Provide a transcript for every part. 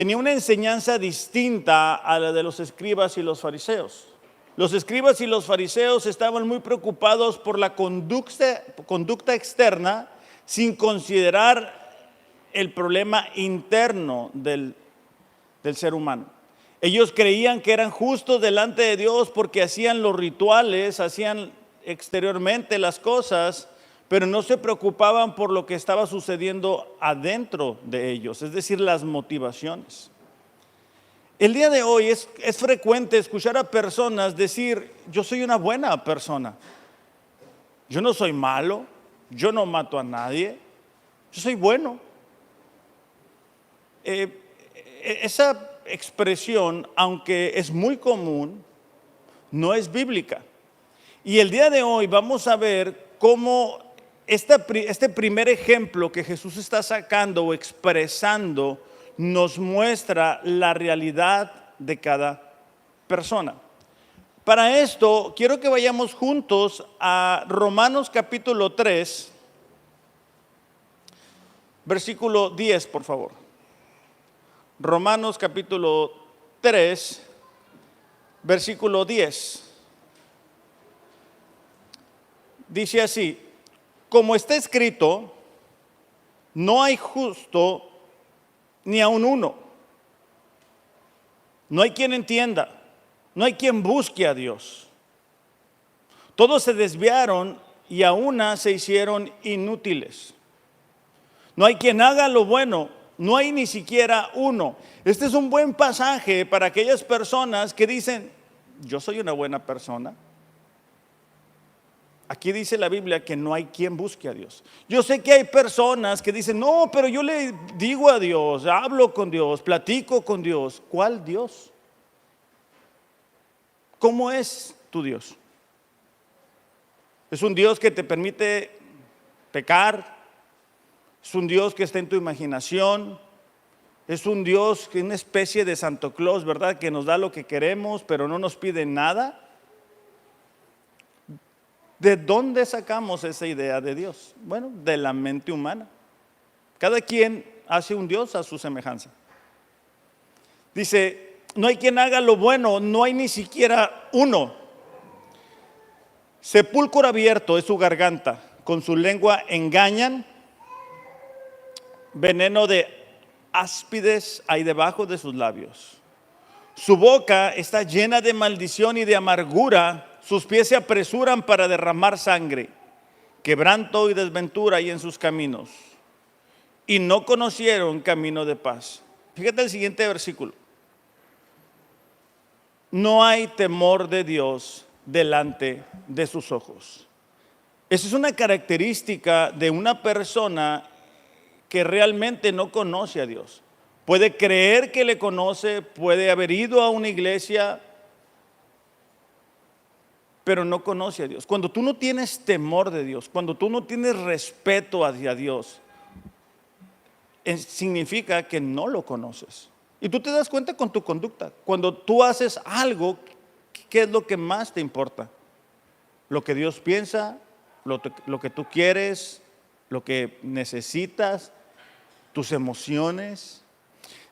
tenía una enseñanza distinta a la de los escribas y los fariseos. Los escribas y los fariseos estaban muy preocupados por la conducta externa sin considerar el problema interno del ser humano. Ellos creían que eran justos delante de Dios porque hacían los rituales, hacían exteriormente las cosas, pero no se preocupaban por lo que estaba sucediendo adentro de ellos, es decir, las motivaciones. El día de hoy es frecuente escuchar a personas decir: yo soy una buena persona, yo no soy malo, yo no mato a nadie, yo soy bueno. Esa expresión, aunque es muy común, no es bíblica. Y el día de hoy vamos a ver cómo este primer ejemplo que Jesús está sacando o expresando nos muestra la realidad de cada persona. Para esto quiero que vayamos juntos a Romanos capítulo 3, versículo 10, por favor. Romanos capítulo 3, versículo 10. Dice así: como está escrito, no hay justo ni aun uno. No hay quien entienda, no hay quien busque a Dios. Todos se desviaron y a una se hicieron inútiles. No hay quien haga lo bueno, no hay ni siquiera uno. Este es un buen pasaje para aquellas personas que dicen: yo soy una buena persona. Aquí dice la Biblia que no hay quien busque a Dios. Yo sé que hay personas que dicen: no, pero yo le digo a Dios, hablo con Dios, platico con Dios. ¿Cuál Dios? ¿Cómo es tu Dios? ¿Es un Dios que te permite pecar? ¿Es un Dios que está en tu imaginación? ¿Es un Dios que es una especie de Santo Claus, verdad? Que nos da lo que queremos, pero no nos pide nada. ¿De dónde sacamos esa idea de Dios? Bueno, de la mente humana. Cada quien hace un Dios a su semejanza. Dice: no hay quien haga lo bueno, no hay ni siquiera uno. Sepulcro abierto es su garganta, con su lengua engañan. Veneno de áspides hay debajo de sus labios. Su boca está llena de maldición y de amargura. Sus pies se apresuran para derramar sangre. Quebranto y desventura hay en sus caminos. Y no conocieron camino de paz. Fíjate el siguiente versículo. No hay temor de Dios delante de sus ojos. Esa es una característica de una persona que realmente no conoce a Dios. Puede creer que le conoce, puede haber ido a una iglesia, pero no conoce a Dios. Cuando tú no tienes temor de Dios, cuando tú no tienes respeto hacia Dios, significa que no lo conoces. Y tú te das cuenta con tu conducta. Cuando tú haces algo, ¿qué es lo que más te importa? Lo que Dios piensa, lo que tú quieres, lo que necesitas, tus emociones.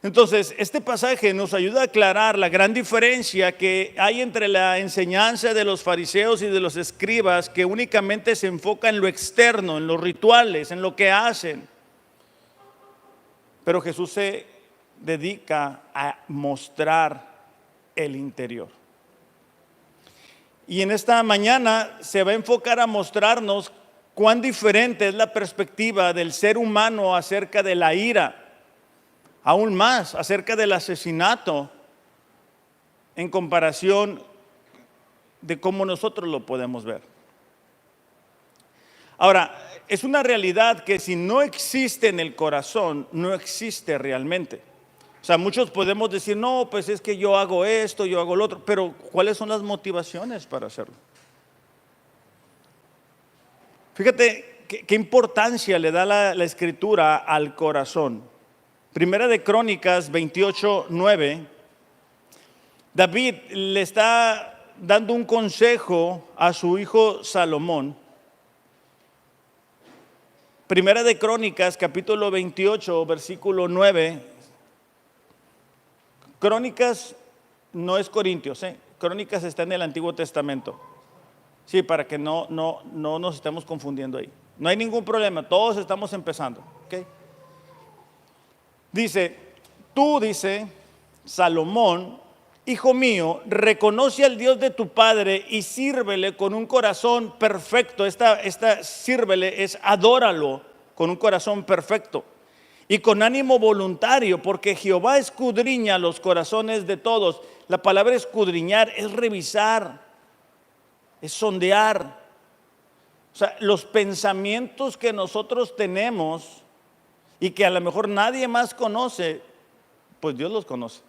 Entonces, este pasaje nos ayuda a aclarar la gran diferencia que hay entre la enseñanza de los fariseos y de los escribas, que únicamente se enfoca en lo externo, en los rituales, en lo que hacen. Pero Jesús se dedica a mostrar el interior. Y en esta mañana se va a enfocar a mostrarnos cuán diferente es la perspectiva del ser humano acerca de la ira. Aún más acerca del asesinato en comparación de cómo nosotros lo podemos ver. Ahora, es una realidad que si no existe en el corazón, no existe realmente. O sea, muchos podemos decir: no, pues es que yo hago esto, yo hago lo otro, pero ¿cuáles son las motivaciones para hacerlo? Fíjate qué importancia le da la Escritura al corazón. Primera de Crónicas 28:9, David le está dando un consejo a su hijo Salomón. Primera de Crónicas capítulo 28 versículo 9 Crónicas no es Corintios, Crónicas está en el Antiguo Testamento. Sí, para que no nos estemos confundiendo ahí. No hay ningún problema, todos estamos empezando. ¿Okay? Dice Salomón, hijo mío, reconoce al Dios de tu padre y sírvele con un corazón perfecto. Sírvele es adóralo con un corazón perfecto y con ánimo voluntario, porque Jehová escudriña los corazones de todos. La palabra escudriñar es revisar, es sondear. O sea, los pensamientos que nosotros tenemos y que a lo mejor nadie más conoce, pues Dios los conoce.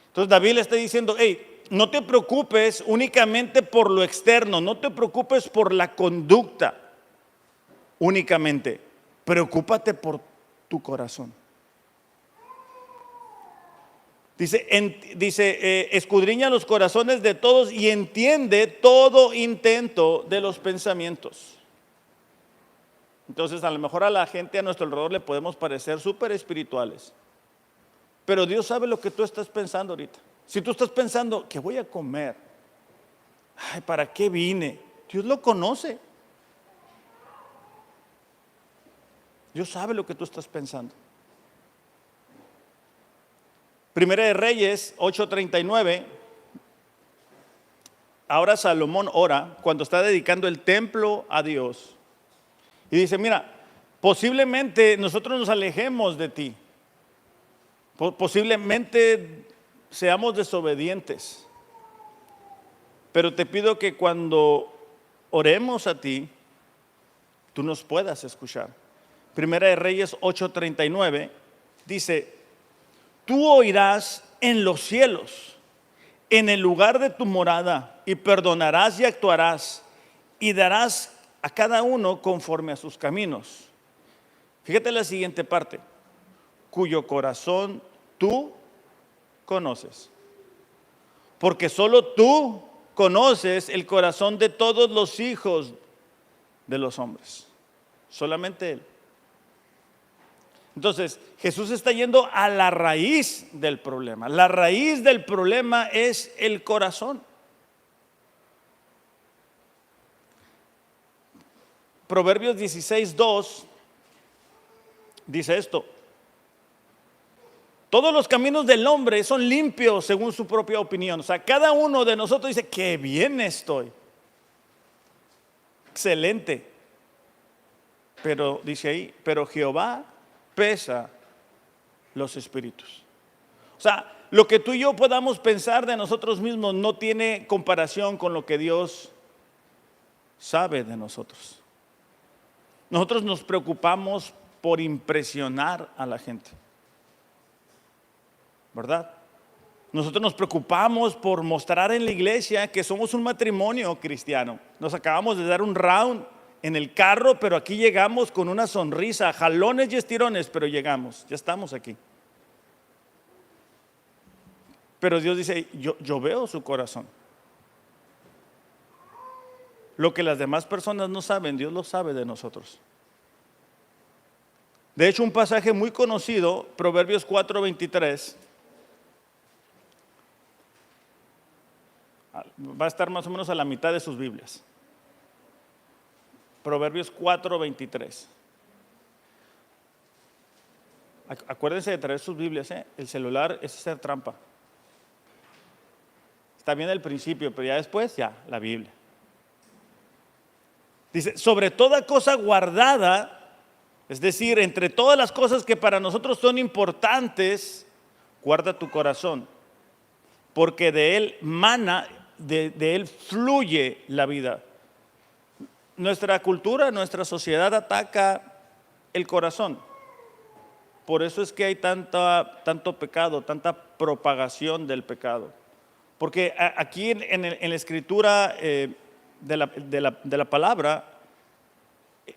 Entonces David le está diciendo, hey, no te preocupes únicamente por lo externo, no te preocupes por la conducta únicamente, preocúpate por tu corazón. Dice, escudriña los corazones de todos y entiende todo intento de los pensamientos. Entonces a lo mejor a la gente a nuestro alrededor le podemos parecer súper espirituales, pero Dios sabe lo que tú estás pensando ahorita. Si tú estás pensando, ¿qué voy a comer? Ay, ¿para qué vine? Dios lo conoce. Dios sabe lo que tú estás pensando. Primera de Reyes 8:39. Ahora Salomón ora cuando está dedicando el templo a Dios. Y dice, mira, posiblemente nosotros nos alejemos de ti. Posiblemente seamos desobedientes. Pero te pido que cuando oremos a ti, tú nos puedas escuchar. Primera de Reyes 8:39 dice, tú oirás en los cielos, en el lugar de tu morada, y perdonarás y actuarás, y darás a cada uno conforme a sus caminos. Fíjate la siguiente parte, cuyo corazón tú conoces. Porque solo tú conoces el corazón de todos los hijos de los hombres. Solamente Él. Entonces, Jesús está yendo a la raíz del problema. La raíz del problema es el corazón. Proverbios 16:2 dice esto: todos los caminos del hombre son limpios según su propia opinión. O sea, cada uno de nosotros dice, qué bien estoy. Excelente. Pero dice ahí, pero Jehová pesa los espíritus. O sea, lo que tú y yo podamos pensar de nosotros mismos no tiene comparación con lo que Dios sabe de nosotros. Nosotros nos preocupamos por impresionar a la gente, ¿verdad? Nosotros nos preocupamos por mostrar en la iglesia que somos un matrimonio cristiano. Nos acabamos de dar un round en el carro, pero aquí llegamos con una sonrisa, jalones y estirones, pero llegamos, ya estamos aquí. Pero Dios dice, yo veo su corazón. Lo que las demás personas no saben, Dios lo sabe de nosotros. De hecho, un pasaje muy conocido, Proverbios 4:23, va a estar más o menos a la mitad de sus Biblias. Proverbios 4:23. Acuérdense de traer sus Biblias, El celular es hacer trampa. Está bien el principio, pero ya después, la Biblia. Dice, sobre toda cosa guardada, es decir, entre todas las cosas que para nosotros son importantes, guarda tu corazón, porque de él mana, de él fluye la vida. Nuestra cultura, nuestra sociedad ataca el corazón. Por eso es que hay tanto pecado, tanta propagación del pecado. Porque aquí en la escritura de la palabra,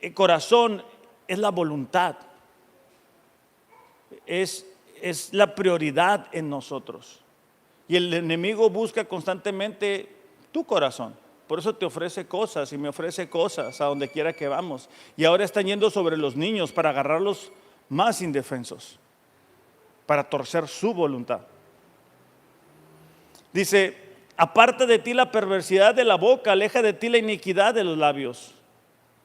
el corazón es la voluntad, es la prioridad en nosotros. Y el enemigo busca constantemente tu corazón. Por eso te ofrece cosas y me ofrece cosas a donde quiera que vamos. Y ahora están yendo sobre los niños para agarrarlos más indefensos. para torcer su voluntad. Dice, aparta de ti la perversidad de la boca, aleja de ti la iniquidad de los labios.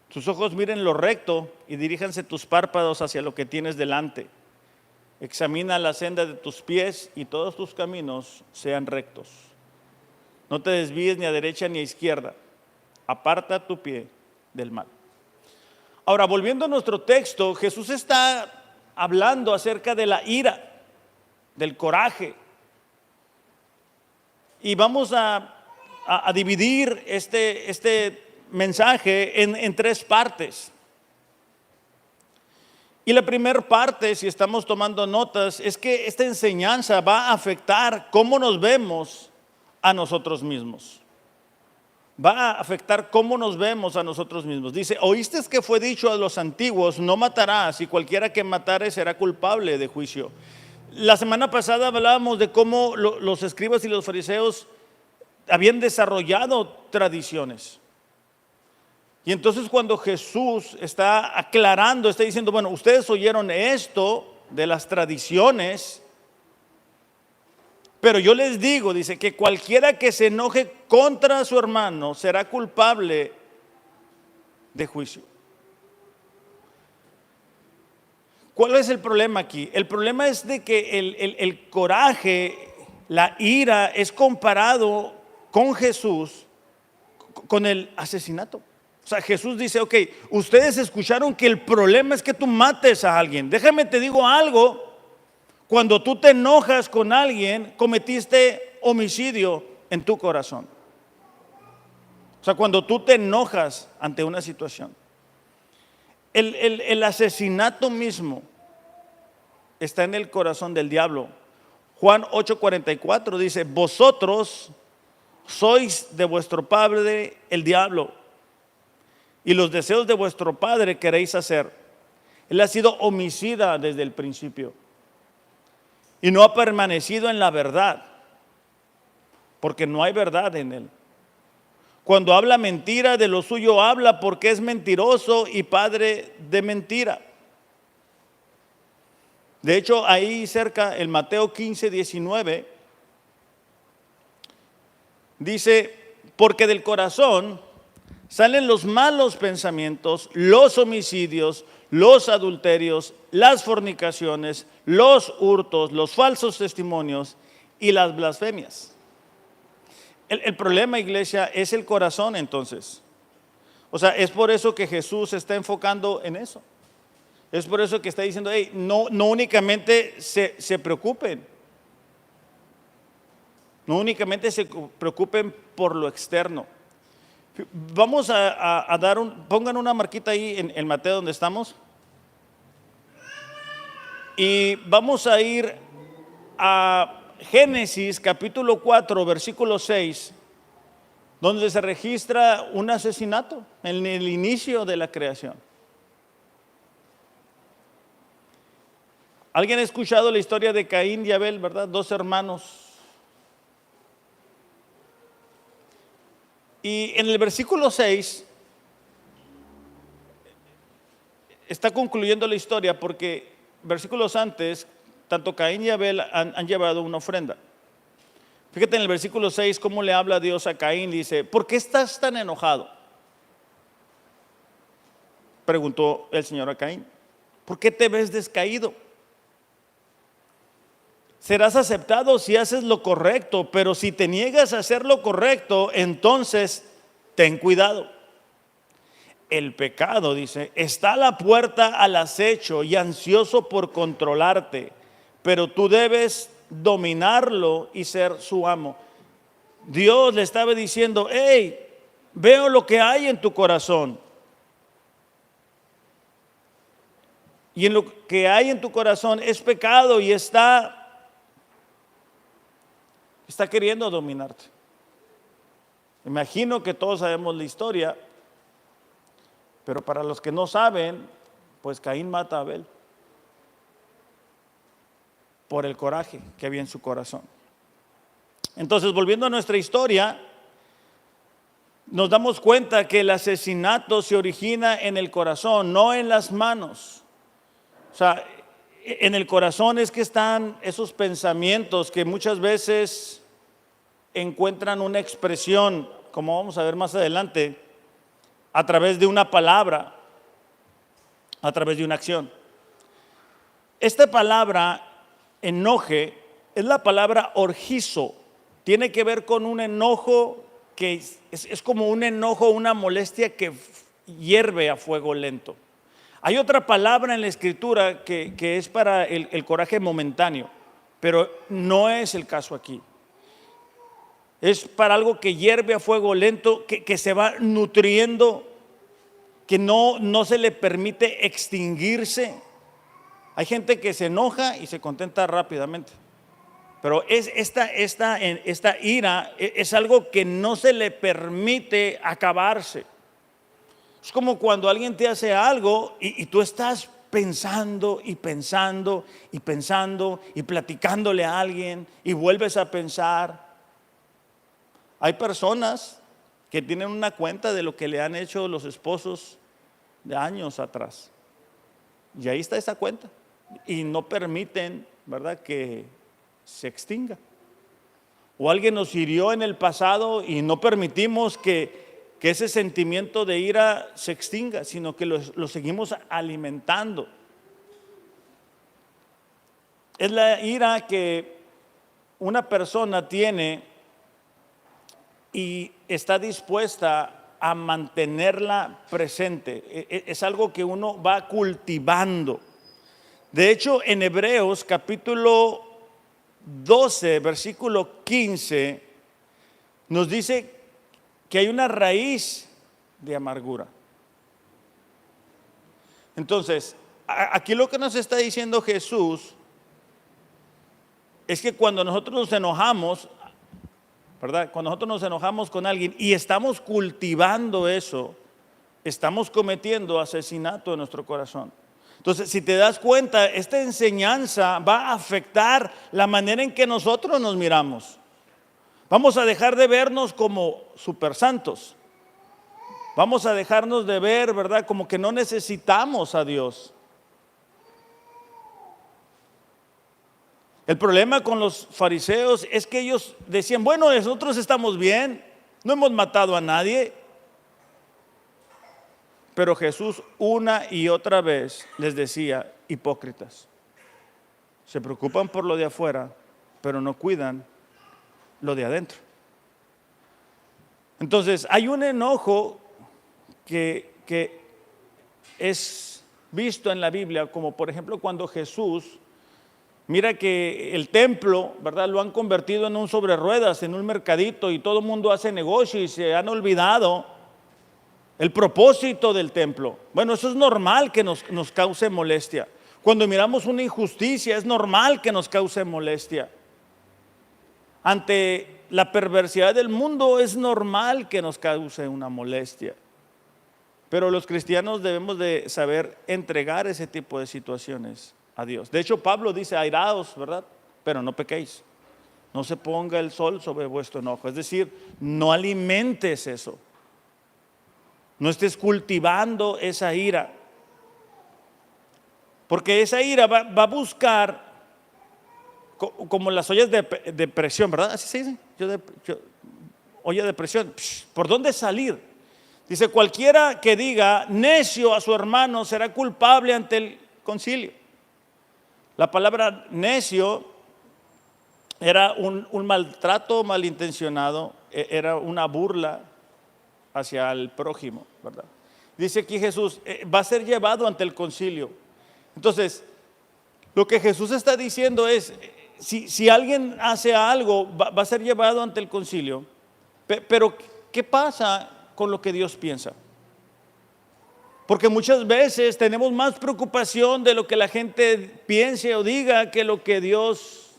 Tus ojos miren lo recto y diríjanse tus párpados hacia lo que tienes delante. Examina la senda de tus pies y todos tus caminos sean rectos. No te desvíes ni a derecha ni a izquierda. Aparta tu pie del mal. Ahora, volviendo a nuestro texto, Jesús está hablando acerca de la ira, del coraje. Y vamos a dividir este mensaje en tres partes. Y la primera parte, si estamos tomando notas, es que esta enseñanza va a afectar cómo nos vemos a nosotros mismos. Va a afectar cómo nos vemos a nosotros mismos. Dice, oíste que fue dicho a los antiguos, no matarás, y cualquiera que matare será culpable de juicio. La semana pasada hablábamos de cómo los escribas y los fariseos habían desarrollado tradiciones. Y entonces cuando Jesús está aclarando, está diciendo, bueno, ustedes oyeron esto de las tradiciones, pero yo les digo, dice, que cualquiera que se enoje contra su hermano será culpable de juicio. ¿Cuál es el problema aquí? El problema es de que el coraje, la ira es comparado con Jesús, con el asesinato. O sea, Jesús dice, ok, ustedes escucharon que el problema es que tú mates a alguien. Déjame te digo algo. Cuando tú te enojas con alguien, cometiste homicidio en tu corazón. O sea, cuando tú te enojas ante una situación. El asesinato mismo está en el corazón del diablo. Juan 8:44 dice, vosotros sois de vuestro padre el diablo, y los deseos de vuestro padre queréis hacer. Él ha sido homicida desde el principio y no ha permanecido en la verdad, porque no hay verdad en él. Cuando habla mentira, de lo suyo habla, porque es mentiroso y padre de mentira. De hecho, ahí cerca, en Mateo 15:19, dice, porque del corazón salen los malos pensamientos, los homicidios, los adulterios, las fornicaciones, los hurtos, los falsos testimonios y las blasfemias. El problema, iglesia, es el corazón entonces. O sea, es por eso que Jesús se está enfocando en eso. Es por eso que está diciendo, hey, no únicamente se preocupen. No únicamente se preocupen por lo externo. Vamos a dar pongan una marquita ahí en Mateo donde estamos. Y vamos a ir a Génesis capítulo 4, versículo 6, donde se registra un asesinato en el inicio de la creación. ¿Alguien ha escuchado la historia de Caín y Abel, verdad? Dos hermanos. Y en el versículo 6 está concluyendo la historia, porque versículos antes, tanto Caín y Abel han llevado una ofrenda. Fíjate en el versículo 6 cómo le habla Dios a Caín. Dice, ¿por qué estás tan enojado?, preguntó el Señor a Caín. ¿Por qué te ves descaído? Serás aceptado si haces lo correcto, pero si te niegas a hacer lo correcto, entonces ten cuidado. El pecado, dice, está a la puerta al acecho y ansioso por controlarte, pero tú debes dominarlo y ser su amo. Dios le estaba diciendo, hey, veo lo que hay en tu corazón. Y en lo que hay en tu corazón es pecado y está queriendo dominarte. Imagino que todos sabemos la historia, pero para los que no saben, pues Caín mata a Abel por el coraje que había en su corazón. Entonces, volviendo a nuestra historia, nos damos cuenta que el asesinato se origina en el corazón, no en las manos. O sea, En el corazón es que están esos pensamientos que muchas veces encuentran una expresión, como vamos a ver más adelante, a través de una palabra, a través de una acción. Esta palabra enoje es la palabra orgizo. Tiene que ver con un enojo que es como un enojo, una molestia que hierve a fuego lento. Hay otra palabra en la escritura que es para el coraje momentáneo, pero no es el caso aquí. Es para algo que hierve a fuego lento, que se va nutriendo, que no se le permite extinguirse. Hay gente que se enoja y se contenta rápidamente, pero esta ira es algo que no se le permite acabarse. Es como cuando alguien te hace algo y tú estás pensando y pensando y pensando y platicándole a alguien y vuelves a pensar. Hay personas que tienen una cuenta de lo que le han hecho los esposos de años atrás. Y ahí está esa cuenta. Y no permiten, ¿verdad?, que se extinga. O alguien nos hirió en el pasado y no permitimos que ese sentimiento de ira se extinga, sino que lo seguimos alimentando. Es la ira que una persona tiene y está dispuesta a mantenerla presente. Es algo que uno va cultivando. De hecho, en Hebreos capítulo 12, versículo 15, nos dice que hay una raíz de amargura. Entonces, aquí lo que nos está diciendo Jesús es que cuando nosotros nos enojamos, ¿verdad? Cuando nosotros nos enojamos con alguien y estamos cultivando eso, estamos cometiendo asesinato en nuestro corazón. Entonces, si te das cuenta, esta enseñanza va a afectar la manera en que nosotros nos miramos. Vamos a dejar de vernos como super santos. Vamos a dejarnos de ver, ¿verdad?, como que no necesitamos a Dios. El problema con los fariseos es que ellos decían, bueno, nosotros estamos bien, no hemos matado a nadie. Pero Jesús una y otra vez les decía, hipócritas, se preocupan por lo de afuera, pero no cuidan lo de adentro. Entonces hay un enojo que es visto en la Biblia, como por ejemplo cuando Jesús mira que el templo, ¿verdad?, lo han convertido en un sobre ruedas, en un mercadito, y todo el mundo hace negocio y se han olvidado el propósito del templo. Bueno, eso es normal que nos cause molestia. Cuando miramos una injusticia es normal que nos cause molestia. Ante la perversidad del mundo es normal que nos cause una molestia. Pero los cristianos debemos de saber entregar ese tipo de situaciones a Dios. De hecho, Pablo dice, airaos, ¿verdad?, pero no pequéis. No se ponga el sol sobre vuestro enojo. Es decir, no alimentes eso. No estés cultivando esa ira. Porque esa ira va a buscar, como las ollas de presión, ¿verdad? Así se dice. Olla de presión. ¿Por dónde salir? Dice, cualquiera que diga necio a su hermano será culpable ante el concilio. La palabra necio era un maltrato malintencionado, era una burla hacia el prójimo, ¿verdad? Dice aquí Jesús, va a ser llevado ante el concilio. Entonces, lo que Jesús está diciendo es, si alguien hace algo, va a ser llevado ante el concilio. Pero, ¿qué pasa con lo que Dios piensa? Porque muchas veces tenemos más preocupación de lo que la gente piense o diga que lo que Dios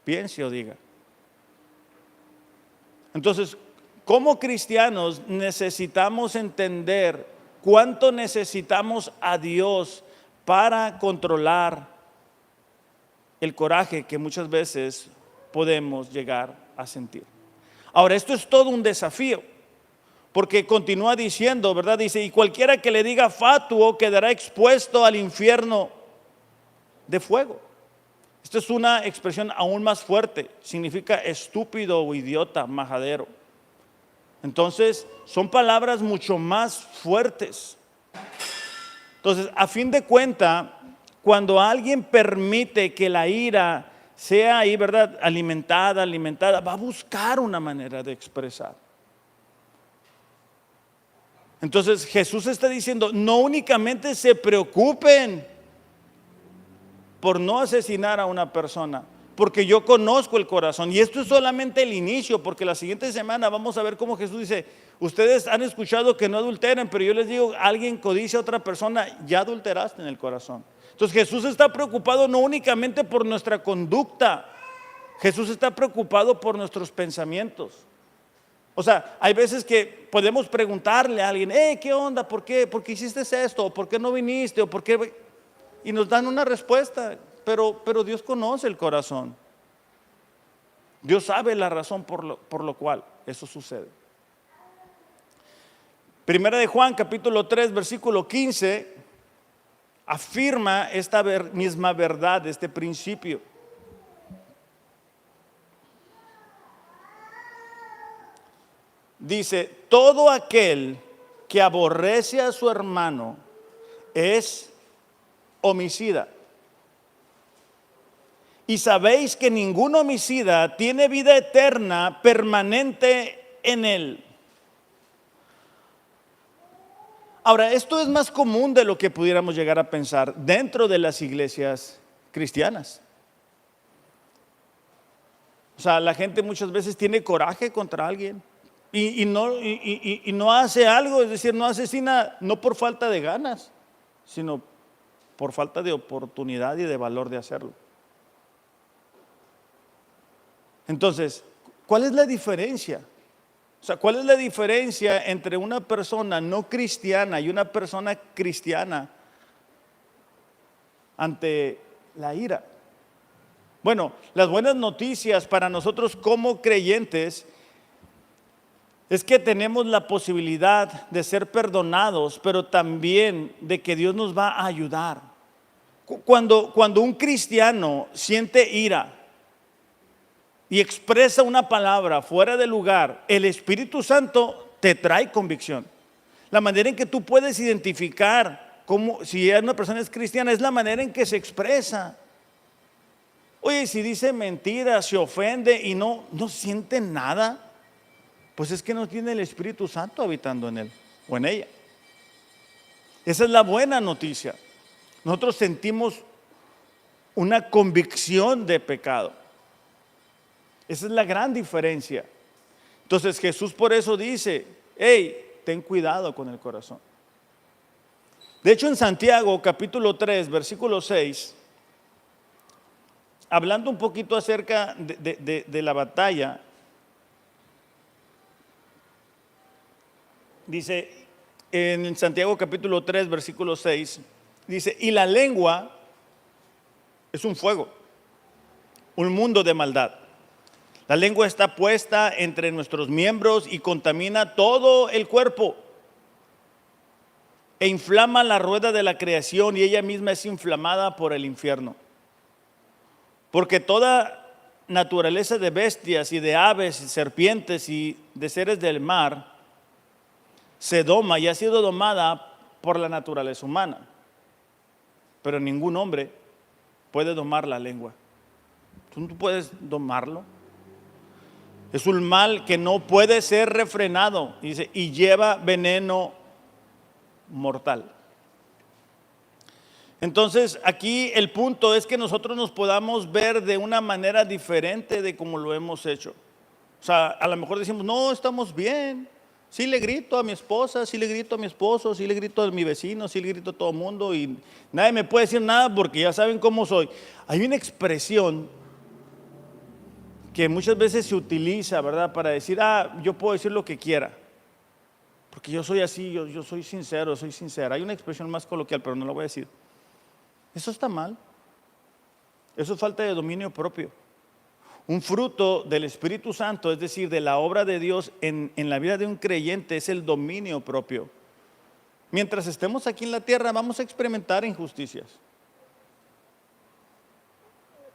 piense o diga. Entonces, como cristianos necesitamos entender cuánto necesitamos a Dios para controlar el coraje que muchas veces podemos llegar a sentir. Ahora, esto es todo un desafío, porque continúa diciendo, ¿verdad? Dice, y cualquiera que le diga fatuo quedará expuesto al infierno. de fuego. Esta es una expresión aún más fuerte, significa estúpido o idiota, majadero. Entonces, son palabras mucho más fuertes. Entonces, a fin de cuentas, cuando alguien permite que la ira sea ahí, ¿verdad?, alimentada, va a buscar una manera de expresar. Entonces, Jesús está diciendo, no únicamente se preocupen por no asesinar a una persona, porque yo conozco el corazón. Y esto es solamente el inicio, porque la siguiente semana vamos a ver cómo Jesús dice, ustedes han escuchado que no adulteren, pero yo les digo, alguien codicia a otra persona, ya adulteraste en el corazón. Entonces Jesús está preocupado no únicamente por nuestra conducta, Jesús está preocupado por nuestros pensamientos. O sea, hay veces que podemos preguntarle a alguien, ¿qué onda? ¿Por qué hiciste esto? ¿O por qué no viniste? ¿O por qué? Y nos dan una respuesta, pero Dios conoce el corazón. Dios sabe la razón por lo cual eso sucede. Primera de Juan, capítulo 3, versículo 15, afirma esta misma verdad, este principio. Dice, todo aquel que aborrece a su hermano es homicida. Y sabéis que ningún homicida tiene vida eterna permanente en él. Ahora, esto es más común de lo que pudiéramos llegar a pensar dentro de las iglesias cristianas. O sea, la gente muchas veces tiene coraje contra alguien y no hace algo, es decir, no asesina no por falta de ganas, sino por falta de oportunidad y de valor de hacerlo. Entonces, ¿cuál es la diferencia? O sea, ¿cuál es la diferencia entre una persona no cristiana y una persona cristiana ante la ira? Bueno, las buenas noticias para nosotros como creyentes es que tenemos la posibilidad de ser perdonados, pero también de que Dios nos va a ayudar. Cuando un cristiano siente ira y expresa una palabra fuera de lugar, el Espíritu Santo te trae convicción. La manera en que tú puedes identificar si una persona es cristiana es la manera en que se expresa. Oye, si dice mentiras, se ofende y no siente nada, pues es que no tiene el Espíritu Santo habitando en él o en ella. Esa es la buena noticia. Nosotros sentimos una convicción de pecado. Esa es la gran diferencia. Entonces Jesús por eso dice, ten cuidado con el corazón. De hecho, en Santiago capítulo 3, versículo 6, hablando un poquito acerca de la batalla, dice en Santiago capítulo 3, versículo 6, dice, y la lengua es un fuego, un mundo de maldad. La lengua está puesta entre nuestros miembros y contamina todo el cuerpo e inflama la rueda de la creación y ella misma es inflamada por el infierno. Porque toda naturaleza de bestias y de aves y serpientes y de seres del mar se doma y ha sido domada por la naturaleza humana. Pero ningún hombre puede domar la lengua. ¿Tú no puedes domarlo? Es un mal que no puede ser refrenado, dice, y lleva veneno mortal. Entonces, aquí el punto es que nosotros nos podamos ver de una manera diferente de como lo hemos hecho. O sea, a lo mejor decimos, no, estamos bien. Sí le grito a mi esposa, sí le grito a mi esposo, sí le grito a mi vecino, sí le grito a todo el mundo y nadie me puede decir nada porque ya saben cómo soy. Hay una expresión que muchas veces se utiliza, ¿verdad? Para decir, yo puedo decir lo que quiera, porque yo soy así, yo soy sincero, soy sincera. Hay una expresión más coloquial, pero no la voy a decir. Eso está mal. Eso es falta de dominio propio. Un fruto del Espíritu Santo, es decir, de la obra de Dios en la vida de un creyente, es el dominio propio. Mientras estemos aquí en la tierra, vamos a experimentar injusticias.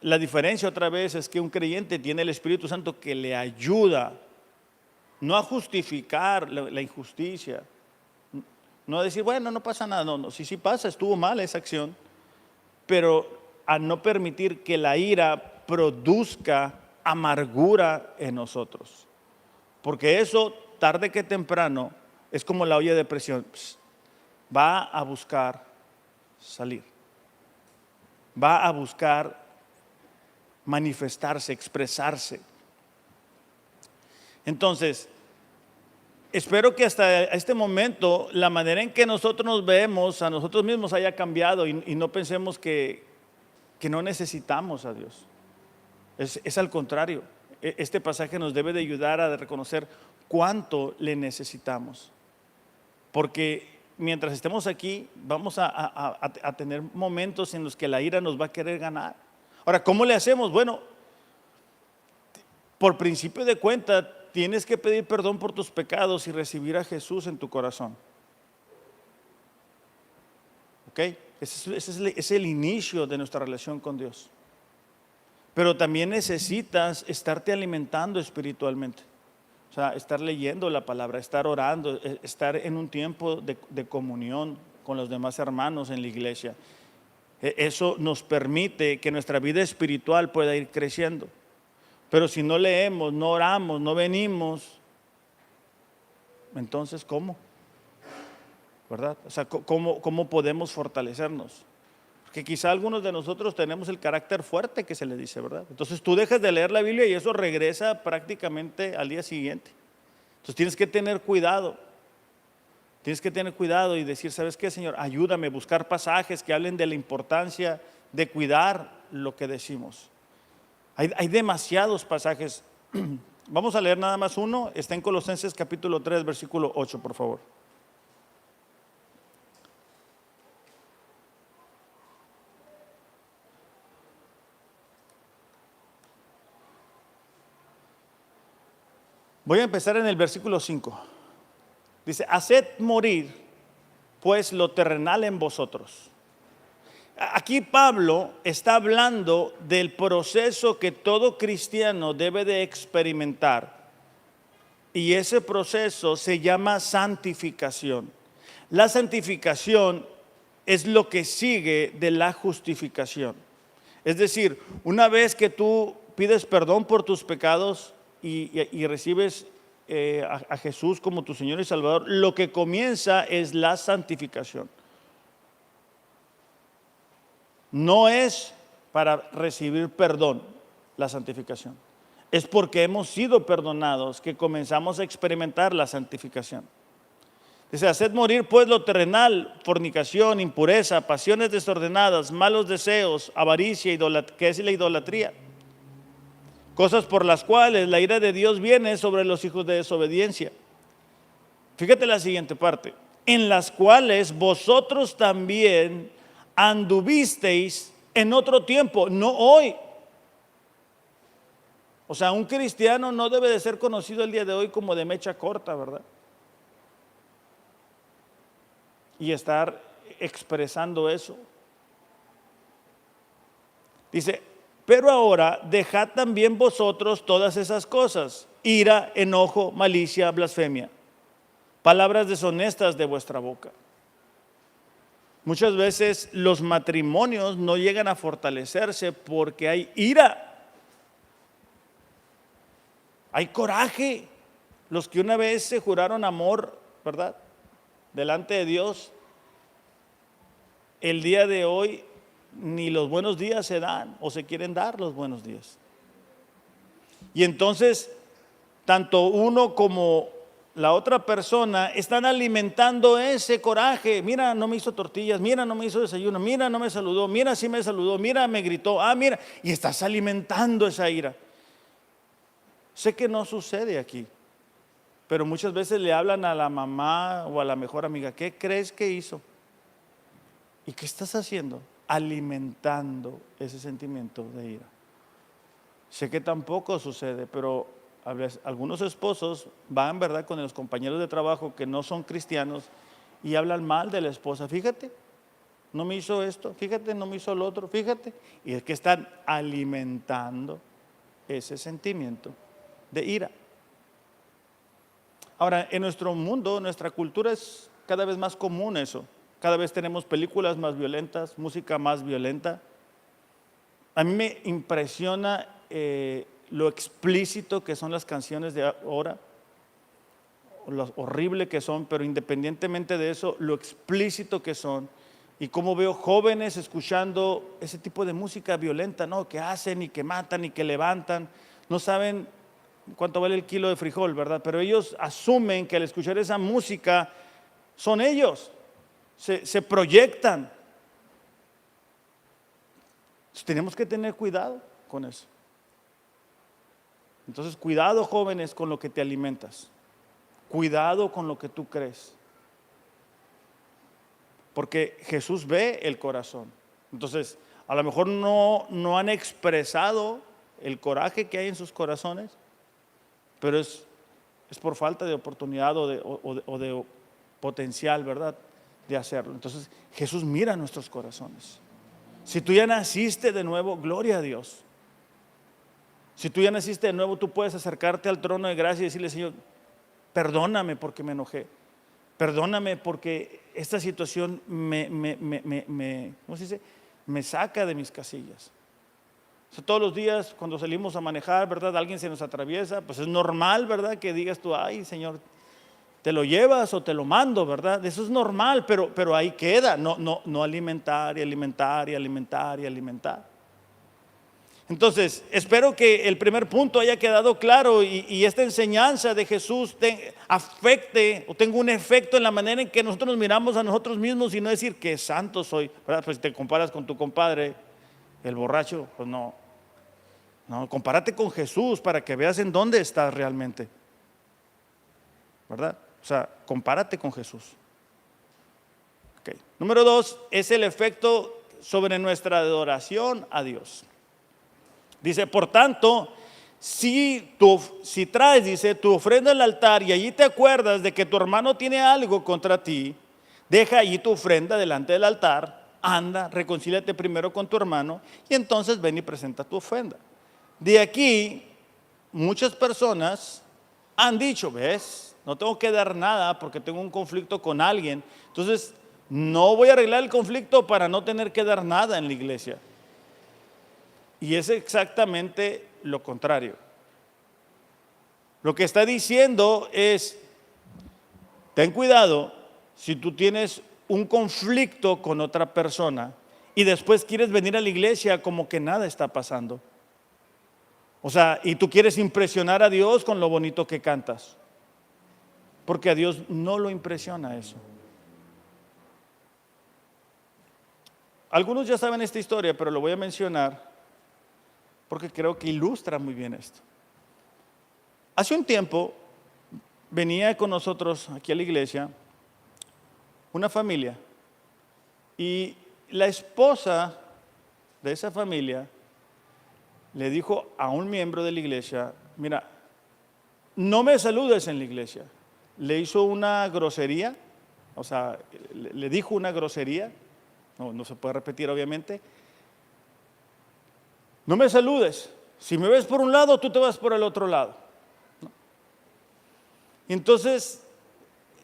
La diferencia otra vez es que un creyente tiene el Espíritu Santo que le ayuda, no a justificar la injusticia, no a decir, bueno, no pasa nada, no, sí pasa, estuvo mal esa acción, pero a no permitir que la ira produzca amargura en nosotros. Porque eso, tarde que temprano, es como la olla de presión, va a buscar salir, va a buscar manifestarse, expresarse. Entonces, espero que hasta este momento la manera en que nosotros nos vemos a nosotros mismos haya cambiado y no pensemos que no necesitamos a Dios. Es al contrario. Este pasaje nos debe de ayudar a reconocer cuánto le necesitamos. Porque mientras estemos aquí vamos a tener momentos en los que la ira nos va a querer ganar. Ahora, ¿cómo le hacemos? Bueno, por principio de cuenta, tienes que pedir perdón por tus pecados y recibir a Jesús en tu corazón. ¿Ok? Ese es el inicio de nuestra relación con Dios. Pero también necesitas estarte alimentando espiritualmente. O sea, estar leyendo la palabra, estar orando, estar en un tiempo de comunión con los demás hermanos en la iglesia. Eso nos permite que nuestra vida espiritual pueda ir creciendo. Pero si no leemos, no oramos, no venimos, entonces ¿cómo? ¿Verdad? O sea, ¿cómo podemos fortalecernos? Porque quizá algunos de nosotros tenemos el carácter fuerte que se le dice, ¿verdad? Entonces tú dejas de leer la Biblia y eso regresa prácticamente al día siguiente. Entonces tienes que tener cuidado. Tienes que tener cuidado y decir, ¿sabes qué, Señor? Ayúdame a buscar pasajes que hablen de la importancia de cuidar lo que decimos. Hay demasiados pasajes. Vamos a leer nada más uno. Está en Colosenses capítulo 3, versículo 8, por favor. Voy a empezar en el versículo 5. Dice, haced morir pues lo terrenal en vosotros. Aquí Pablo está hablando del proceso que todo cristiano debe de experimentar. Y ese proceso se llama santificación. La santificación es lo que sigue de la justificación. Es decir, una vez que tú pides perdón por tus pecados y recibes a Jesús como tu Señor y Salvador, lo que comienza es la santificación. No es para recibir perdón la santificación. Es porque hemos sido perdonados que comenzamos a experimentar la santificación. Dice, haced morir pues lo terrenal, fornicación, impureza, pasiones desordenadas, malos deseos, avaricia, que es la idolatría. Cosas por las cuales la ira de Dios viene sobre los hijos de desobediencia. Fíjate la siguiente parte. En las cuales vosotros también anduvisteis en otro tiempo, no hoy. O sea, un cristiano no debe de ser conocido el día de hoy como de mecha corta, ¿verdad? Y estar expresando eso. Dice, pero ahora dejad también vosotros todas esas cosas: ira, enojo, malicia, blasfemia, palabras deshonestas de vuestra boca. Muchas veces los matrimonios no llegan a fortalecerse porque hay ira, hay coraje. Los que una vez se juraron amor, ¿verdad?, delante de Dios, el día de hoy ni los buenos días se dan o se quieren dar los buenos días. Y entonces, tanto uno como la otra persona están alimentando ese coraje. Mira, no me hizo tortillas, mira, no me hizo desayuno, mira, no me saludó, mira, sí me saludó, mira, me gritó, mira, y estás alimentando esa ira. Sé que no sucede aquí, pero muchas veces le hablan a la mamá o a la mejor amiga, ¿qué crees que hizo? ¿Y qué estás haciendo? Alimentando ese sentimiento de ira. Sé que tampoco sucede, pero a veces algunos esposos van, ¿verdad?, con los compañeros de trabajo que no son cristianos y hablan mal de la esposa. Fíjate, no me hizo esto, fíjate, no me hizo lo otro, fíjate. Y es que están alimentando ese sentimiento de ira. Ahora, en nuestro mundo, nuestra cultura es cada vez más común eso. Cada vez tenemos películas más violentas, música más violenta. A mí me impresiona lo explícito que son las canciones de ahora, lo horrible que son, pero independientemente de eso, lo explícito que son. Y cómo veo jóvenes escuchando ese tipo de música violenta, ¿no? Que hacen y que matan y que levantan. No saben cuánto vale el kilo de frijol, ¿verdad? Pero ellos asumen que al escuchar esa música son ellos, se proyectan. Entonces, tenemos que tener cuidado con eso. Entonces, cuidado, jóvenes, con lo que te alimentas. Cuidado con lo que tú crees. Porque Jesús ve el corazón. Entonces, a lo mejor no han expresado el coraje que hay en sus corazones, pero es por falta de oportunidad o de potencial, ¿verdad?, de hacerlo. Entonces, Jesús mira nuestros corazones. Si tú ya naciste de nuevo, gloria a Dios. Si tú ya naciste de nuevo, tú puedes acercarte al trono de gracia y decirle: Señor, perdóname porque me enojé. Perdóname porque esta situación ¿cómo se dice?, me saca de mis casillas. O sea, todos los días cuando salimos a manejar, ¿verdad?, alguien se nos atraviesa, pues es normal, ¿verdad?, que digas tú: ay, Señor, te lo llevas o te lo mando, ¿verdad? Eso es normal, pero ahí queda, no alimentar y alimentar y alimentar y alimentar. Entonces, espero que el primer punto haya quedado claro y esta enseñanza de Jesús afecte o tenga un efecto en la manera en que nosotros nos miramos a nosotros mismos y no decir que santo soy, ¿verdad? Pues si te comparas con tu compadre, el borracho, pues no, compárate con Jesús para que veas en dónde estás realmente, ¿verdad? O sea, compárate con Jesús. Okay. Número 2 es el efecto sobre nuestra adoración a Dios. Dice, por tanto, si traes, dice, tu ofrenda al altar y allí te acuerdas de que tu hermano tiene algo contra ti, deja allí tu ofrenda delante del altar, anda, reconcíliate primero con tu hermano y entonces ven y presenta tu ofrenda. De aquí, muchas personas han dicho, ¿ves? No tengo que dar nada porque tengo un conflicto con alguien, entonces no voy a arreglar el conflicto para no tener que dar nada en la iglesia. Y es exactamente lo contrario. Lo que está diciendo es: ten cuidado si tú tienes un conflicto con otra persona y después quieres venir a la iglesia como que nada está pasando. O sea, y tú quieres impresionar a Dios con lo bonito que cantas. Porque a Dios no lo impresiona eso. Algunos ya saben esta historia, pero lo voy a mencionar porque creo que ilustra muy bien esto. Hace un tiempo venía con nosotros aquí a la iglesia una familia y la esposa de esa familia le dijo a un miembro de la iglesia: mira, no me saludes en la iglesia. Le hizo una grosería, o sea, le dijo una grosería, no se puede repetir obviamente. No me saludes, si me ves por un lado, tú te vas por el otro lado. ¿No? Entonces,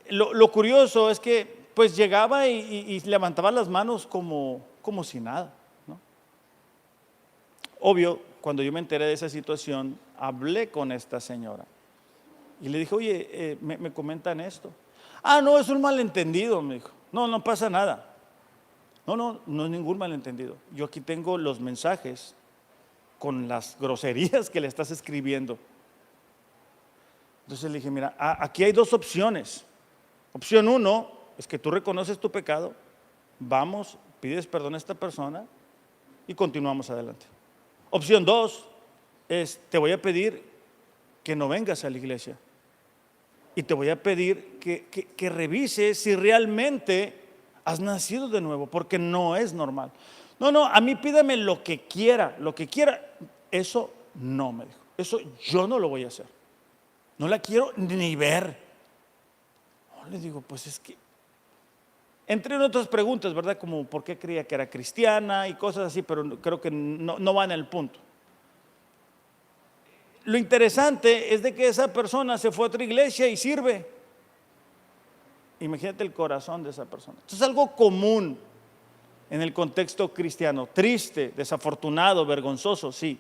lo curioso es que pues llegaba y levantaba las manos como si nada, ¿no? Obvio, cuando yo me enteré de esa situación, hablé con esta señora y le dije: oye, me comentan esto. No, es un malentendido, me dijo. No pasa nada. No es ningún malentendido. Yo aquí tengo los mensajes con las groserías que le estás escribiendo. Entonces le dije: mira, aquí hay dos opciones. Opción 1 es que tú reconoces tu pecado, vamos, pides perdón a esta persona y continuamos adelante. Opción 2 es: te voy a pedir que no vengas a la iglesia y te voy a pedir que revises si realmente has nacido de nuevo, porque no es normal. No, a mí pídame lo que quiera. Eso no, me dijo. Eso yo no lo voy a hacer. No la quiero ni ver. No, le digo, pues es que Entre otras preguntas, ¿verdad? Como por qué creía que era cristiana y cosas así, pero creo que no van al punto. Lo interesante es de que esa persona se fue a otra iglesia y sirve. Imagínate el corazón de esa persona. Esto es algo común en el contexto cristiano. Triste, desafortunado, vergonzoso, sí.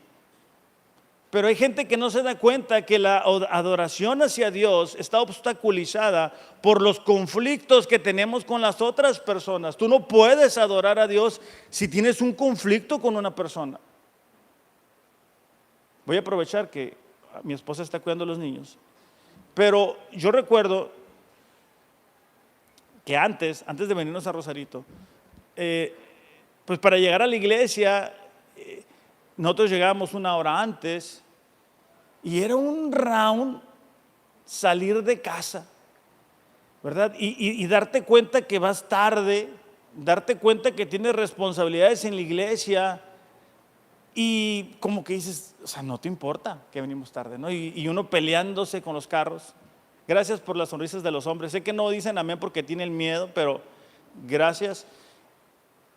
Pero hay gente que no se da cuenta que la adoración hacia Dios está obstaculizada por los conflictos que tenemos con las otras personas. Tú no puedes adorar a Dios si tienes un conflicto con una persona. Voy a aprovechar que mi esposa está cuidando a los niños. Pero yo recuerdo que antes de venirnos a Rosarito, pues para llegar a la iglesia, nosotros llegábamos una hora antes y era un round salir de casa, ¿verdad? Y darte cuenta que vas tarde, darte cuenta que tienes responsabilidades en la iglesia y como que dices, o sea, no te importa que venimos tarde, ¿no? Y uno peleándose con los carros. Gracias por las sonrisas de los hombres. Sé que no dicen amén porque tienen miedo, pero gracias.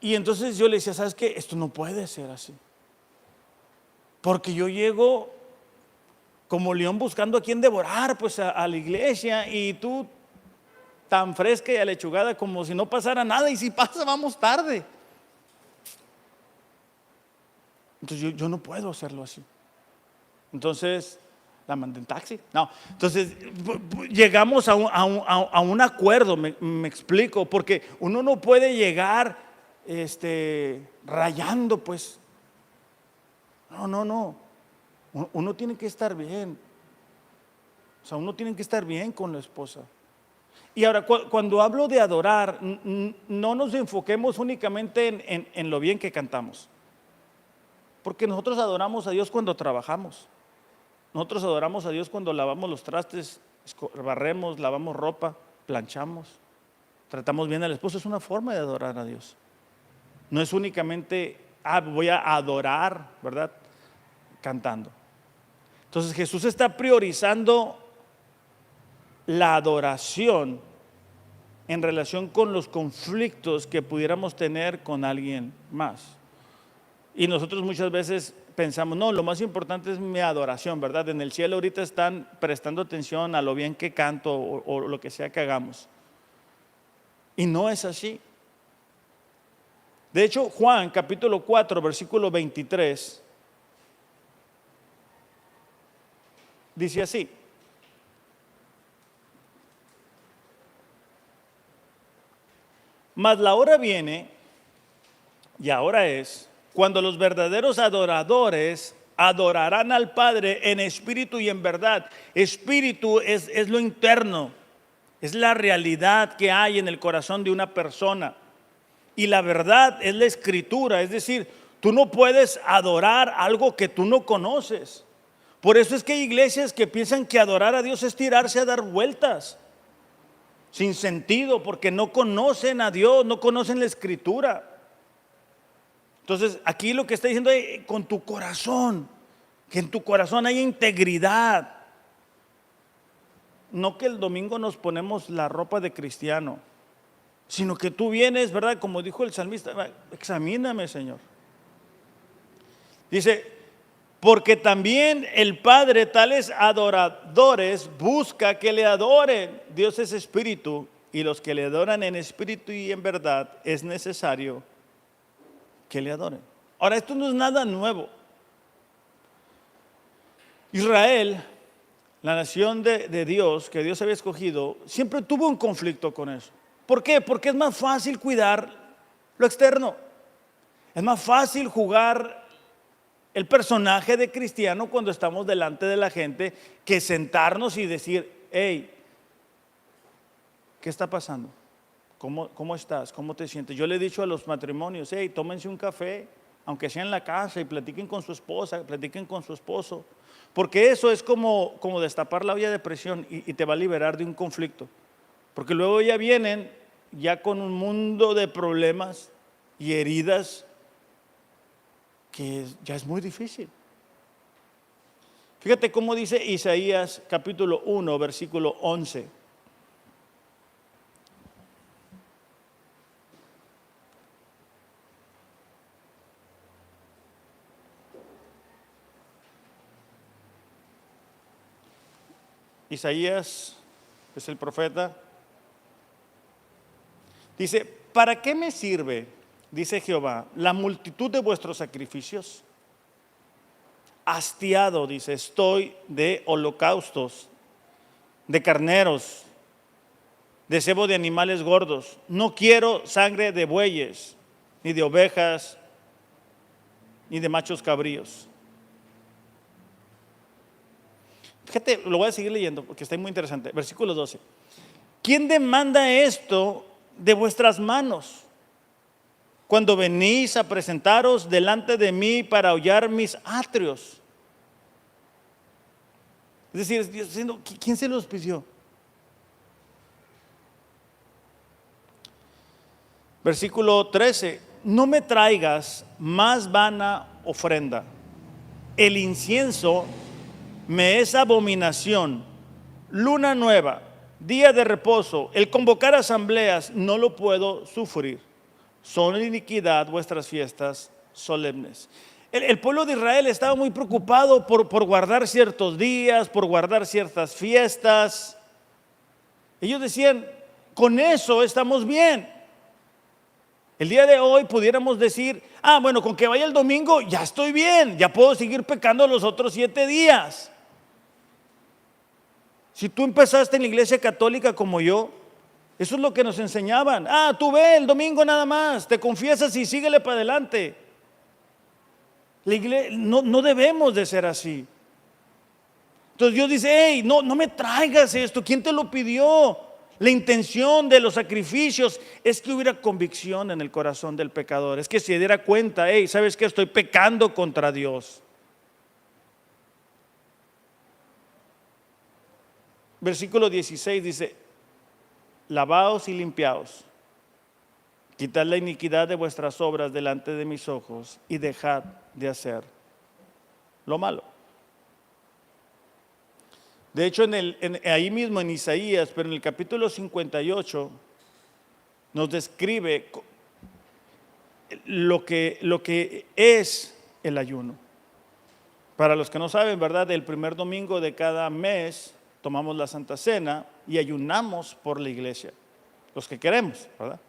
Y entonces yo le decía, ¿sabes qué? Esto no puede ser así. Porque yo llego como león buscando a quien devorar, pues a la iglesia, y tú tan fresca y alechugada como si no pasara nada, y si pasa vamos tarde. Entonces yo no puedo hacerlo así. Entonces la mandé en taxi. No, entonces llegamos a un acuerdo, me explico, porque uno no puede llegar rayando, pues. No. Uno tiene que estar bien. O sea, uno tiene que estar bien con la esposa. Y ahora, cuando hablo de adorar, no nos enfoquemos únicamente en lo bien que cantamos. Porque nosotros adoramos a Dios cuando trabajamos. Nosotros adoramos a Dios cuando lavamos los trastes, barremos, lavamos ropa, planchamos, tratamos bien al esposo. Es una forma de adorar a Dios. No es únicamente, voy a adorar, ¿verdad? Cantando. Entonces Jesús está priorizando la adoración en relación con los conflictos que pudiéramos tener con alguien más. Y nosotros muchas veces pensamos, no, lo más importante es mi adoración, ¿verdad? En el cielo ahorita están prestando atención a lo bien que canto o lo que sea que hagamos. Y no es así. De hecho, Juan capítulo 4, versículo 23, dice así: mas la hora viene, y ahora es, cuando los verdaderos adoradores adorarán al Padre en espíritu y en verdad. Espíritu es lo interno, es la realidad que hay en el corazón de una persona. Y la verdad es la escritura, es decir, tú no puedes adorar algo que tú no conoces. Por eso es que hay iglesias que piensan que adorar a Dios es tirarse a dar vueltas sin sentido, porque no conocen a Dios, no conocen la escritura. Entonces aquí lo que está diciendo es con tu corazón, que en tu corazón haya integridad. No que el domingo nos ponemos la ropa de cristiano, sino que tú vienes, ¿verdad? Como dijo el salmista, examíname, Señor. Dice, porque también el Padre tales adoradores busca que le adoren. Dios es espíritu, y los que le adoran en espíritu y en verdad es necesario que le adoren. Ahora, esto no es nada nuevo. Israel, la nación de Dios, que Dios había escogido, siempre tuvo un conflicto con eso. ¿Por qué? Porque es más fácil cuidar lo externo. Es más fácil jugar el personaje de cristiano cuando estamos delante de la gente que sentarnos y decir, hey, ¿qué está pasando? ¿Cómo estás? ¿Cómo te sientes? Yo le he dicho a los matrimonios, hey, tómense un café, aunque sea en la casa, y platiquen con su esposa, platiquen con su esposo, porque eso es como destapar la olla de presión y te va a liberar de un conflicto, porque luego ya vienen ya con un mundo de problemas y heridas que ya es muy difícil. Fíjate cómo dice Isaías capítulo 1, versículo 11. Isaías es el profeta. Dice, ¿para qué me sirve, dice Jehová, la multitud de vuestros sacrificios? Hastiado, dice, estoy de holocaustos, de carneros, de cebo de animales gordos. No quiero sangre de bueyes, ni de ovejas, ni de machos cabríos. Fíjate, lo voy a seguir leyendo porque está muy interesante. Versículo 12. ¿Quién demanda esto de vuestras manos cuando venís a presentaros delante de mí para hollar mis atrios? Es decir, Dios diciendo, ¿quién se los pidió? Versículo 13. No me traigas más vana ofrenda. El incienso me es abominación. Luna nueva, día de reposo, el convocar asambleas, no lo puedo sufrir. Son iniquidad vuestras fiestas solemnes. El pueblo de Israel estaba muy preocupado por guardar ciertos días, por guardar ciertas fiestas. Ellos decían, con eso estamos bien. El día de hoy pudiéramos decir, bueno, con que vaya el domingo ya estoy bien, ya puedo seguir pecando los otros 7 días. Si tú empezaste en la iglesia católica como yo, eso es lo que nos enseñaban. Tú ve el domingo nada más, te confiesas y síguele para adelante. La iglesia, no debemos de ser así. Entonces Dios dice, no me traigas esto, ¿quién te lo pidió? La intención de los sacrificios es que hubiera convicción en el corazón del pecador, es que se diera cuenta, ¿sabes qué? Estoy pecando contra Dios. Versículo 16 dice, lavaos y limpiaos, quitad la iniquidad de vuestras obras delante de mis ojos y dejad de hacer lo malo. De hecho, ahí mismo en Isaías, pero en el capítulo 58, nos describe lo que es el ayuno. Para los que no saben, ¿verdad? El primer domingo de cada mes tomamos la Santa Cena y ayunamos por la iglesia, los que queremos, ¿verdad?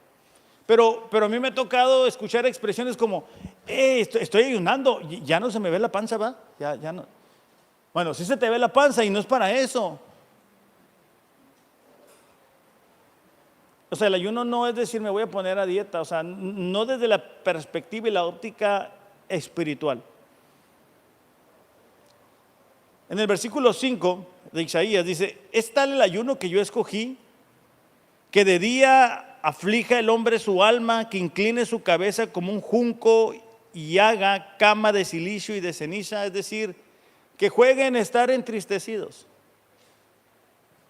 Pero a mí me ha tocado escuchar expresiones como, estoy ayunando, ya no se me ve la panza, ¿va? Ya no. Bueno, sí se te ve la panza y no es para eso. O sea, el ayuno no es decir me voy a poner a dieta, o sea, no desde la perspectiva y la óptica espiritual. En el versículo 5 de Isaías dice, es tal el ayuno que yo escogí, que de día aflija el hombre su alma, que incline su cabeza como un junco y haga cama de silicio y de ceniza, es decir, que jueguen a estar entristecidos.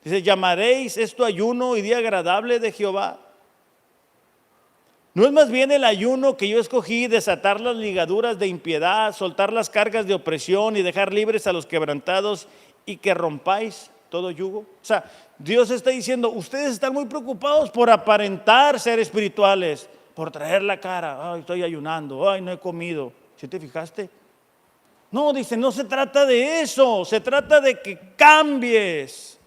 Dice, llamaréis esto ayuno y día agradable de Jehová. ¿No es más bien el ayuno que yo escogí, desatar las ligaduras de impiedad, soltar las cargas de opresión y dejar libres a los quebrantados y que rompáis todo yugo? O sea, Dios está diciendo, ustedes están muy preocupados por aparentar ser espirituales, por traer la cara, estoy ayunando, no he comido. ¿Sí te fijaste? No, dice, no se trata de eso, se trata de que cambies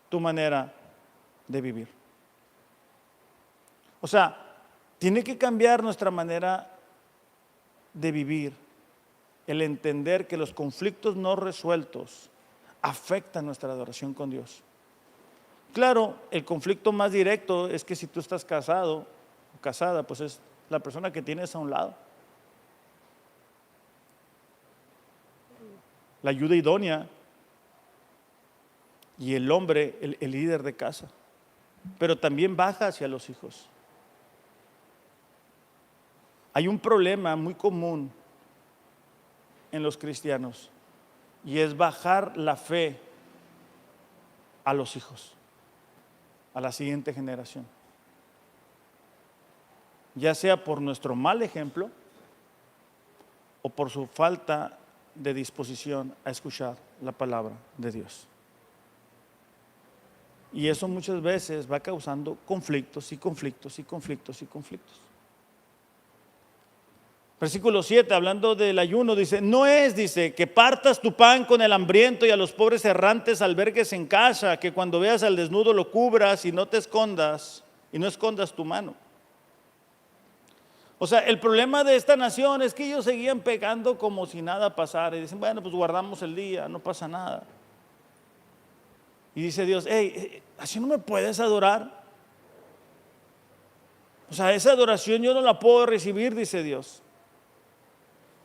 tu manera de vivir. O sea, tiene que cambiar nuestra manera de vivir, el entender que los conflictos no resueltos afectan nuestra adoración con Dios. Claro, el conflicto más directo es que si tú estás casado o casada, pues es la persona que tienes a un lado. La ayuda idónea y el hombre, el líder de casa, pero también baja hacia los hijos. Hay un problema muy común en los cristianos y es bajar la fe a los hijos, a la siguiente generación, ya sea por nuestro mal ejemplo o por su falta de disposición a escuchar la palabra de Dios. Y eso muchas veces va causando conflictos y conflictos y conflictos y conflictos. Versículo 7, hablando del ayuno, dice, que partas tu pan con el hambriento y a los pobres errantes albergues en casa, que cuando veas al desnudo lo cubras y no te escondas, y no escondas tu mano. O sea, el problema de esta nación es que ellos seguían pecando como si nada pasara. Y dicen, bueno, pues guardamos el día, no pasa nada. Y dice Dios, hey, así no me puedes adorar. O sea, esa adoración yo no la puedo recibir, dice Dios.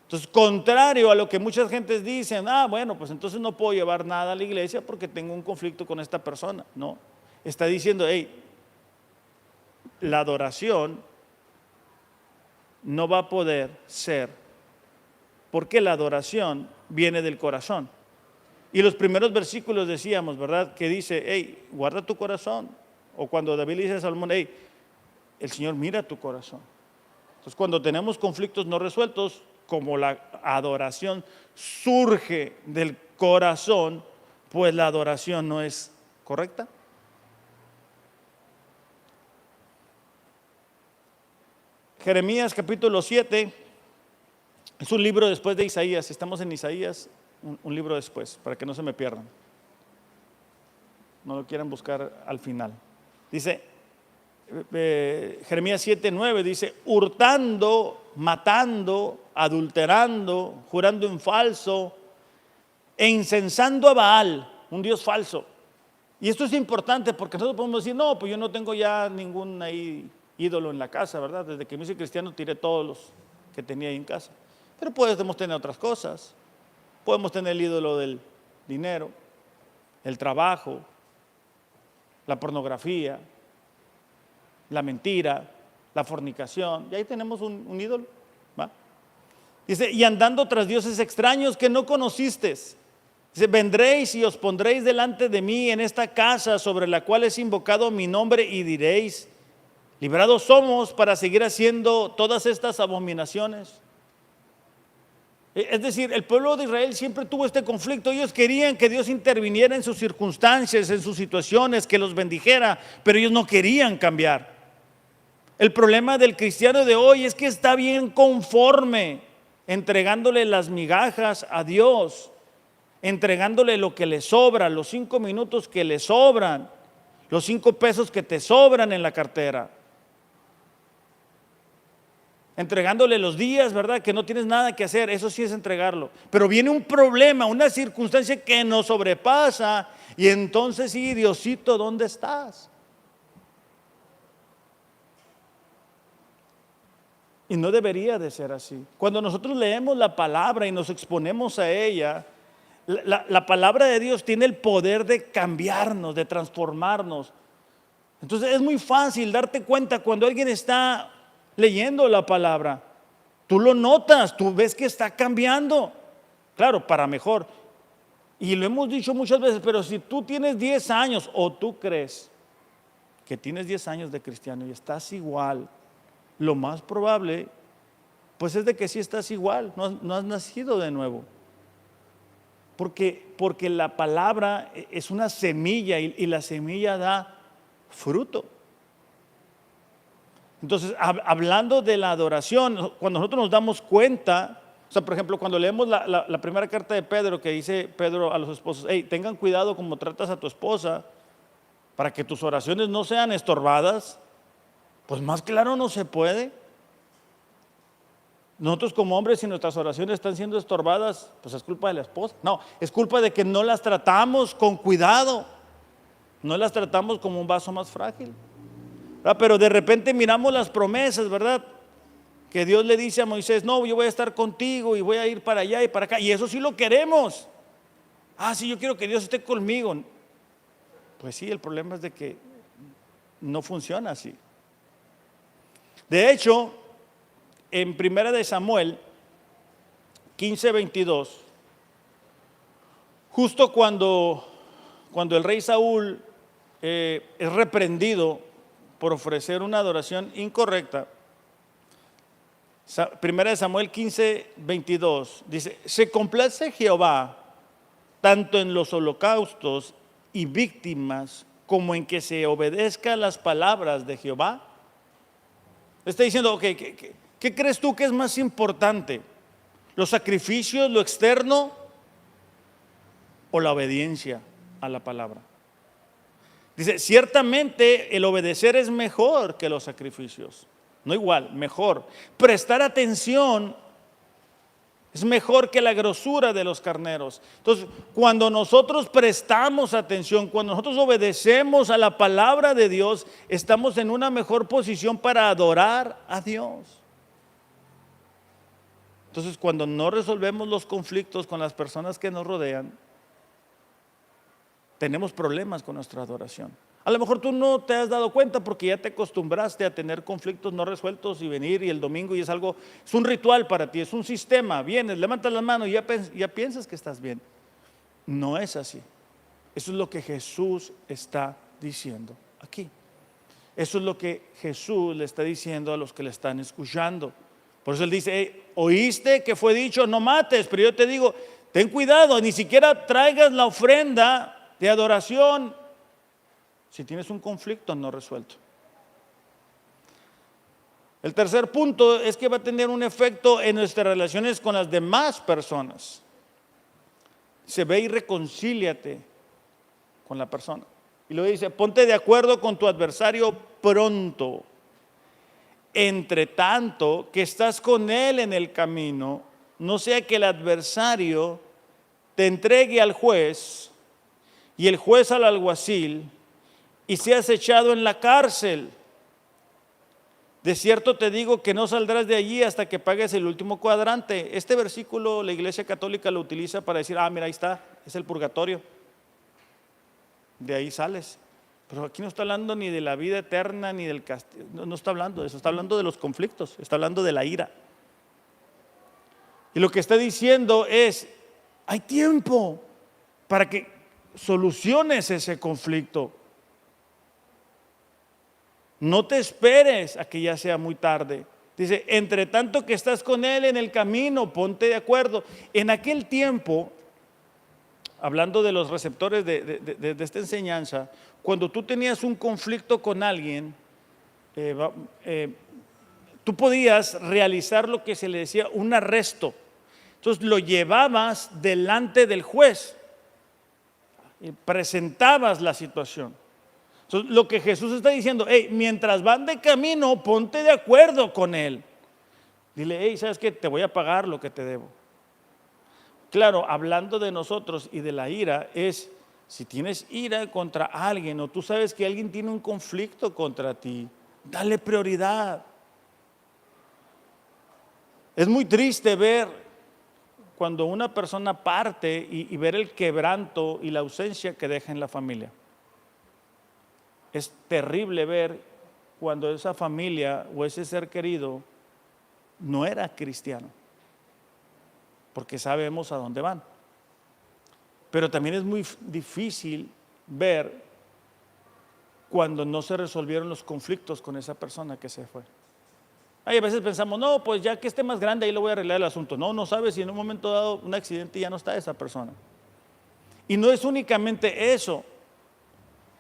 Entonces, contrario a lo que muchas gentes dicen, bueno, pues entonces no puedo llevar nada a la iglesia porque tengo un conflicto con esta persona. No, está diciendo, hey, la adoración no va a poder ser, porque la adoración viene del corazón. Y los primeros versículos decíamos, ¿verdad? Que dice, hey, guarda tu corazón. O cuando David le dice a Salomón, hey, el Señor mira tu corazón. Entonces, cuando tenemos conflictos no resueltos, como la adoración surge del corazón, pues la adoración no es correcta. Jeremías capítulo 7 es un libro después de Isaías. Estamos en Isaías, un libro después, para que no se me pierdan. No lo quieran buscar al final. Dice Jeremías 7:9, dice, hurtando, matando, adulterando, jurando en falso e incensando a Baal, un dios falso. Y esto es importante porque nosotros podemos decir, no, pues yo no tengo ya ningún ahí ídolo en la casa, ¿verdad? Desde que me hice cristiano tiré todos los que tenía ahí en casa. Pero podemos tener otras cosas. Podemos tener el ídolo del dinero, el trabajo, la pornografía, la mentira, la fornicación. Y ahí tenemos un ídolo, ¿va? Dice, y andando tras dioses extraños que no conocisteis. Dice, vendréis y os pondréis delante de mí en esta casa sobre la cual es invocado mi nombre y diréis, librados somos para seguir haciendo todas estas abominaciones. Es decir, el pueblo de Israel siempre tuvo este conflicto. Ellos querían que Dios interviniera en sus circunstancias, en sus situaciones, que los bendijera, pero ellos no querían cambiar. El problema del cristiano de hoy es que está bien conforme, entregándole las migajas a Dios, entregándole lo que le sobra, los 5 minutos que le sobran, los 5 pesos que te sobran en la cartera. Entregándole los días, ¿verdad? Que no tienes nada que hacer, eso sí es entregarlo. Pero viene un problema, una circunstancia que nos sobrepasa y entonces sí, Diosito, ¿dónde estás? Y no debería de ser así. Cuando nosotros leemos la palabra y nos exponemos a ella, la palabra de Dios tiene el poder de cambiarnos, de transformarnos. Entonces es muy fácil darte cuenta cuando alguien está leyendo la palabra. Tú lo notas, tú ves que está cambiando. Claro, para mejor. Y lo hemos dicho muchas veces, pero si tú tienes 10 años o tú crees que tienes 10 años de cristiano y estás igual, lo más probable pues es de que sí estás igual, no has nacido de nuevo. Porque la palabra es una semilla y la semilla da fruto. Entonces, hablando de la adoración, cuando nosotros nos damos cuenta, o sea, por ejemplo, cuando leemos la primera carta de Pedro, que dice Pedro a los esposos, hey, tengan cuidado como tratas a tu esposa, para que tus oraciones no sean estorbadas, pues más claro no se puede. Nosotros como hombres, si nuestras oraciones están siendo estorbadas, pues es culpa de la esposa. No, es culpa de que no las tratamos con cuidado, no las tratamos como un vaso más frágil. Pero de repente miramos las promesas, ¿verdad? Que Dios le dice a Moisés, no, yo voy a estar contigo y voy a ir para allá y para acá. Y eso sí lo queremos. Sí, yo quiero que Dios esté conmigo. Pues sí, el problema es de que no funciona así. De hecho, en 1 Samuel 15:22, justo cuando el rey Saúl es reprendido por ofrecer una adoración incorrecta, 1 Samuel 15:22 dice, se complace Jehová tanto en los holocaustos y víctimas como en que se obedezca las palabras de Jehová. Está diciendo, ¿Qué crees tú que es más importante? ¿Los sacrificios, lo externo o la obediencia a la palabra? Dice, ciertamente el obedecer es mejor que los sacrificios. No igual, mejor. Prestar atención es mejor que la grosura de los carneros. Entonces, cuando nosotros prestamos atención, cuando nosotros obedecemos a la palabra de Dios, estamos en una mejor posición para adorar a Dios. Entonces, cuando no resolvemos los conflictos con las personas que nos rodean, tenemos problemas con nuestra adoración. A lo mejor tú no te has dado cuenta porque ya te acostumbraste a tener conflictos no resueltos y venir y el domingo y es un ritual para ti, es un sistema. Vienes, levantas las manos y ya piensas que estás bien. No es así. Eso es lo que Jesús está diciendo aquí. Eso es lo que Jesús le está diciendo a los que le están escuchando. Por eso él dice, hey, oíste que fue dicho, no mates, pero yo te digo, ten cuidado, ni siquiera traigas la ofrenda de adoración si tienes un conflicto no resuelto. El tercer punto es que va a tener un efecto en nuestras relaciones con las demás personas. Se ve y reconcíliate con la persona. Y luego dice, ponte de acuerdo con tu adversario pronto. Entre tanto que estás con él en el camino, no sea que el adversario te entregue al juez y el juez al alguacil y seas echado en la cárcel. De cierto te digo que no saldrás de allí hasta que pagues el último cuadrante. Este versículo la Iglesia Católica lo utiliza para decir, mira, ahí está, es el purgatorio. De ahí sales. Pero aquí no está hablando ni de la vida eterna, ni del castigo. No está hablando de eso, está hablando de los conflictos, está hablando de la ira. Y lo que está diciendo es, hay tiempo para que soluciones ese conflicto. No te esperes a que ya sea muy tarde. Dice, entre tanto que estás con él en el camino, ponte de acuerdo. En aquel tiempo, hablando de los receptores de esta enseñanza, cuando tú tenías un conflicto con alguien, tú podías realizar lo que se le decía un arresto. Entonces lo llevabas delante del juez y presentabas la situación. Entonces, lo que Jesús está diciendo, hey, mientras van de camino, ponte de acuerdo con él. Dile, hey, ¿sabes qué? Te voy a pagar lo que te debo. Claro, hablando de nosotros y de la ira, es si tienes ira contra alguien o tú sabes que alguien tiene un conflicto contra ti, dale prioridad. Es muy triste ver cuando una persona parte y ver el quebranto y la ausencia que deja en la familia. Es terrible ver cuando esa familia o ese ser querido no era cristiano, porque sabemos a dónde van. Pero también es muy difícil ver cuando no se resolvieron los conflictos con esa persona que se fue. A veces pensamos, no, pues ya que esté más grande ahí lo voy a arreglar el asunto. No sabes si en un momento dado un accidente ya no está esa persona. Y no es únicamente eso.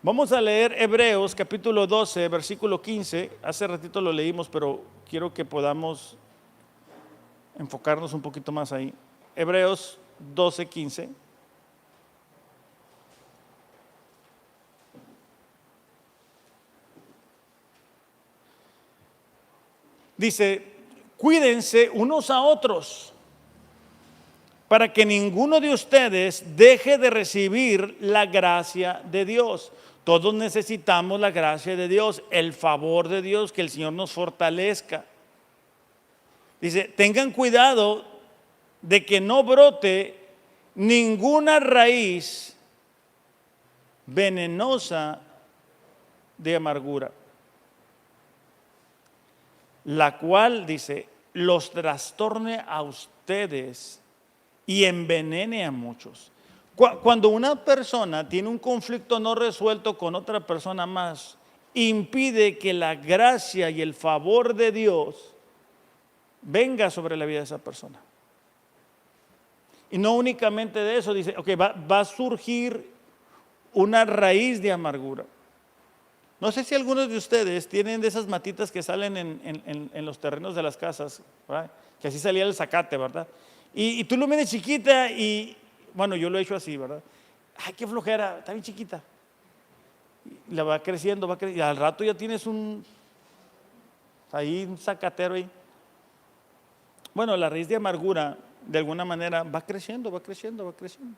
Vamos a leer Hebreos capítulo 12, versículo 15. Hace ratito lo leímos, pero quiero que podamos enfocarnos un poquito más ahí. Hebreos 12, 15. Dice, cuídense unos a otros para que ninguno de ustedes deje de recibir la gracia de Dios. Todos necesitamos la gracia de Dios, el favor de Dios, que el Señor nos fortalezca. Dice, tengan cuidado de que no brote ninguna raíz venenosa de amargura, la cual, dice, los trastorne a ustedes y envenene a muchos. Cuando una persona tiene un conflicto no resuelto con otra persona más, impide que la gracia y el favor de Dios venga sobre la vida de esa persona. Y no únicamente de eso, dice, ok, va a surgir una raíz de amargura. No sé si algunos de ustedes tienen de esas matitas que salen en los terrenos de las casas, ¿verdad? Que así salía el zacate, ¿verdad? Y tú lo miras chiquita y, bueno, yo lo he hecho así, ¿verdad? Ay, qué flojera, está bien chiquita. Y la va creciendo, y al rato ya tienes ahí un zacatero ahí. Bueno, la raíz de amargura, de alguna manera, va creciendo, va creciendo, va creciendo.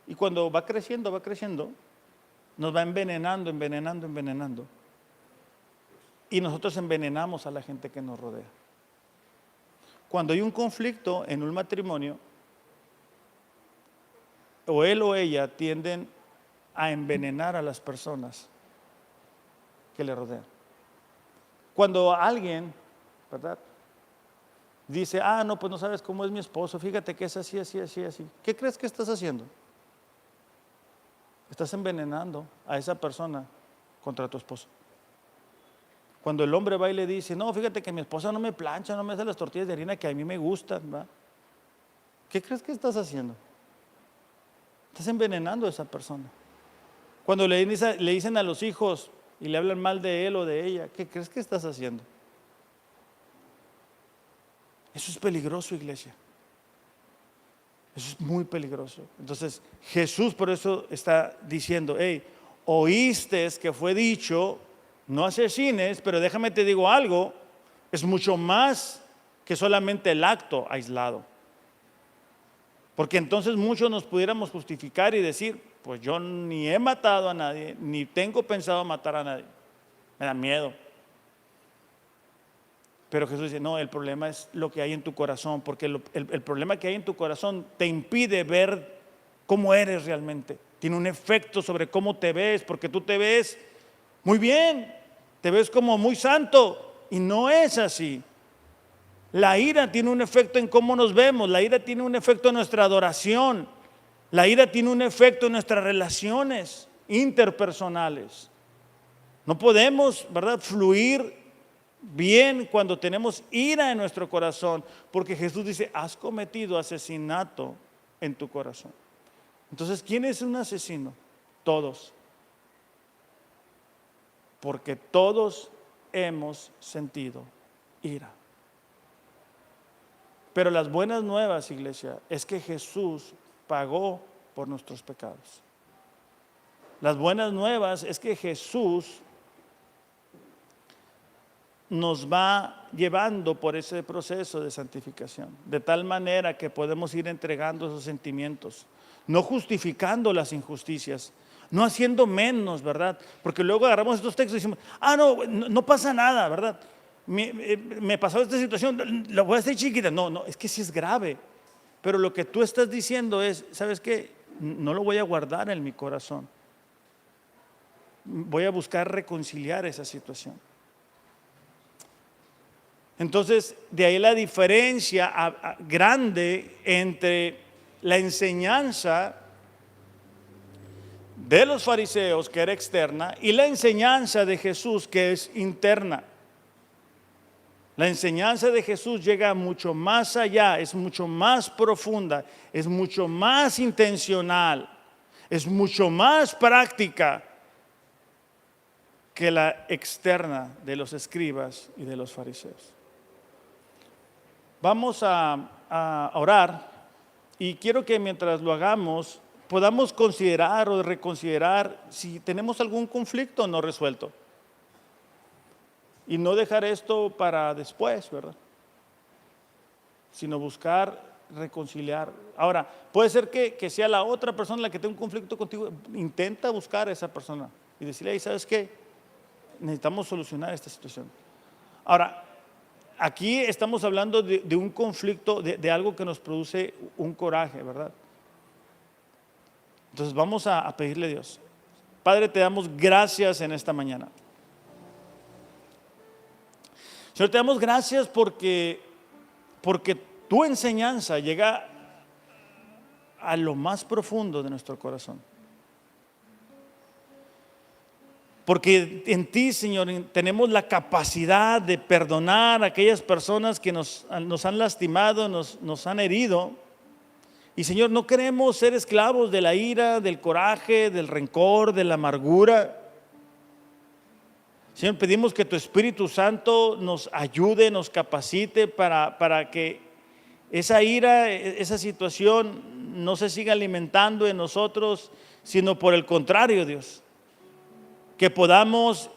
Y cuando va creciendo, nos va envenenando, envenenando, envenenando. Y nosotros envenenamos a la gente que nos rodea. Cuando hay un conflicto en un matrimonio, o él o ella tienden a envenenar a las personas que le rodean. Cuando alguien, ¿verdad?, dice, no, pues no sabes cómo es mi esposo, fíjate que es así, así, así, así. ¿Qué crees que estás haciendo? Estás envenenando a esa persona contra tu esposo. Cuando el hombre va y le dice, no, fíjate que mi esposa no me plancha, no me hace las tortillas de harina que a mí me gustan, ¿verdad? ¿Qué crees que estás haciendo? Estás envenenando a esa persona. Cuando le dicen a los hijos y le hablan mal de él o de ella, ¿qué crees que estás haciendo? Eso es peligroso, iglesia. Eso es muy peligroso. Entonces Jesús por eso está diciendo, hey, oíste que fue dicho, no asesines, pero déjame te digo algo, es mucho más que solamente el acto aislado. Porque entonces muchos nos pudiéramos justificar y decir, pues yo ni he matado a nadie, ni tengo pensado matar a nadie. Me da miedo. Pero Jesús dice, no, el problema es lo que hay en tu corazón, porque el problema que hay en tu corazón te impide ver cómo eres realmente. Tiene un efecto sobre cómo te ves, porque tú te ves muy bien, te ves como muy santo, y no es así. La ira tiene un efecto en cómo nos vemos, la ira tiene un efecto en nuestra adoración, la ira tiene un efecto en nuestras relaciones interpersonales. No podemos, ¿verdad?, fluir bien cuando tenemos ira en nuestro corazón, porque Jesús dice, has cometido asesinato en tu corazón. Entonces, ¿quién es un asesino? Todos. Porque todos hemos sentido ira. Pero las buenas nuevas, iglesia, es que Jesús pagó por nuestros pecados. Las buenas nuevas es que Jesús nos va llevando por ese proceso de santificación, de tal manera que podemos ir entregando esos sentimientos, no justificando las injusticias, no haciendo menos, ¿verdad? Porque luego agarramos estos textos y decimos, no pasa nada, ¿verdad? Me pasó esta situación, la voy a hacer chiquita. No, es que sí es grave. Pero lo que tú estás diciendo es, ¿sabes qué? No lo voy a guardar en mi corazón. Voy a buscar reconciliar esa situación. Entonces, de ahí la diferencia grande entre la enseñanza de los fariseos, que era externa, y la enseñanza de Jesús, que es interna. La enseñanza de Jesús llega mucho más allá, es mucho más profunda, es mucho más intencional, es mucho más práctica que la externa de los escribas y de los fariseos. Vamos a orar y quiero que mientras lo hagamos podamos considerar o reconsiderar si tenemos algún conflicto no resuelto. Y no dejar esto para después, ¿verdad? Sino buscar reconciliar. Ahora, puede ser que sea la otra persona la que tenga un conflicto contigo. Intenta buscar a esa persona y decirle, hey, ¿sabes qué? Necesitamos solucionar esta situación. Ahora, aquí estamos hablando de un conflicto, de algo que nos produce un coraje, ¿verdad? Entonces vamos a pedirle a Dios. Padre, te damos gracias en esta mañana. Señor, te damos gracias porque tu enseñanza llega a lo más profundo de nuestro corazón. Porque en ti, Señor, tenemos la capacidad de perdonar a aquellas personas que nos han lastimado, nos han herido. Y Señor, no queremos ser esclavos de la ira, del coraje, del rencor, de la amargura. Señor, pedimos que tu Espíritu Santo nos ayude, nos capacite para que esa ira, esa situación no se siga alimentando en nosotros, sino por el contrario, Dios, que podamos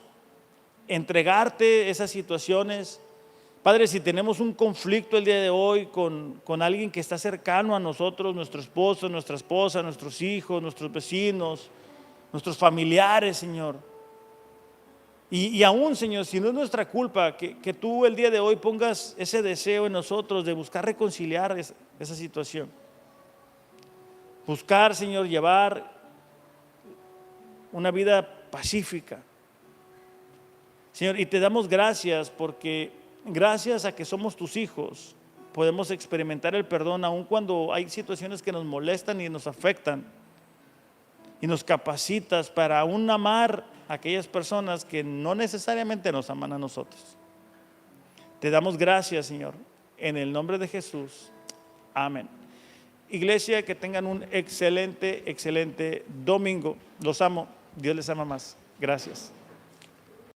entregarte esas situaciones. Padre, si tenemos un conflicto el día de hoy con alguien que está cercano a nosotros, nuestro esposo, nuestra esposa, nuestros hijos, nuestros vecinos, nuestros familiares, Señor. Y aún, Señor, si no es nuestra culpa, que tú el día de hoy pongas ese deseo en nosotros de buscar reconciliar esa situación. Buscar, Señor, llevar una vida pacífica. Señor, y te damos gracias porque gracias a que somos tus hijos, podemos experimentar el perdón aun cuando hay situaciones que nos molestan y nos afectan. Y nos capacitas para aún amar a aquellas personas que no necesariamente nos aman a nosotros. Te damos gracias, Señor, en el nombre de Jesús. Amén. Iglesia, que tengan un excelente domingo. Los amo. Dios les ama más. Gracias.